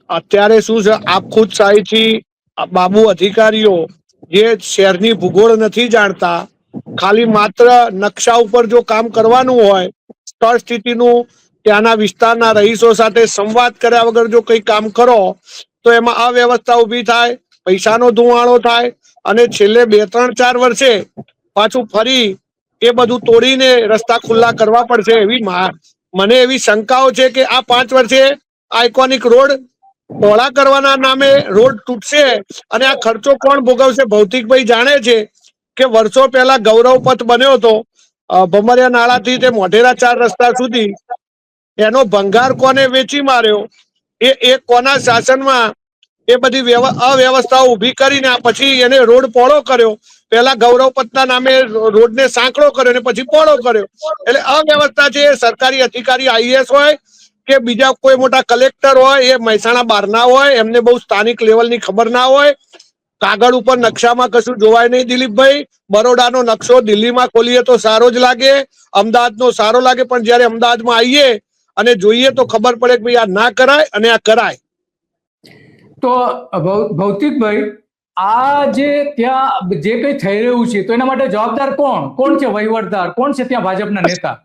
અત્યારે શું છે, આખું શાહીથી બાબુ અધિકારીઓ જે શહેરની ભૂગોળ નથી જાણતા, ખાલી માત્ર નકશા ઉપર જો કામ કરવાનું હોય, સ્થળ સ્થિતિનું ત્યાંના વિસ્તારના રહીશો સાથે સંવાદ કર્યા વગર જો કંઈ કામ કરો તો એમાં અવ્યવસ્થા ઊભી થાય, પૈસાનો ધુવાણો થાય અને છેલ્લે 2-3-4 વર્ષે પાછું ફરી એ બધું તોડીને રસ્તા ખુલ્લા કરવા પડશે એવી મને એવી શંકાઓ છે કે આ 5 વર્ષે આઇકોનિક રોડ પહોળા કરવાના નામે રોડ તૂટશે અને આ ખર્ચો કોણ ભોગવશે? ભૌતિકભાઈ જાણે છે કે વર્ષો પહેલા ગૌરવ પથ બન્યો હતો ભમરિયા નાળાથી તે મોઢેરા 4 રસ્તા સુધી, એનો ભંગાર કોને વેચી માર્યો, એ કોના શાસનમાં એ બધી અવ્યવસ્થાઓ ઊભી કરીને પછી એને રોડ પહોળો કર્યો? પહેલા ગૌરવ પથના નામે રોડને સાંકડો કર્યો અને પછી પહોળો કર્યો. એટલે અવ્યવસ્થા છે. સરકારી અધિકારી આઈએસ હોય કે બીજા કોઈ મોટા કલેક્ટર હોય, એ મહેસાણા બહારના હોય, એમને બહુ સ્થાનિક લેવલની ખબર ના હોય. કાગળ ઉપર નકશામાં કશું જોવાય નહીં. દિલીપભાઈ, બરોડાનો નકશો દિલ્હીમાં ખોલીએ તો સારો જ લાગે, અમદાવાદનો સારો લાગે, પણ જયારે અમદાવાદમાં આવીએ અને જોઈએ તો ખબર પડે કે ભાઈ આ ના કરાય અને આ કરાય. તો ભૌતિકભાઈ, આ જે ત્યાં જે કંઈ થઈ રહ્યું છે તો એના માટે જવાબદાર કોણ છે? વહીવટદાર કોણ છે ત્યાં? ભાજપના નેતા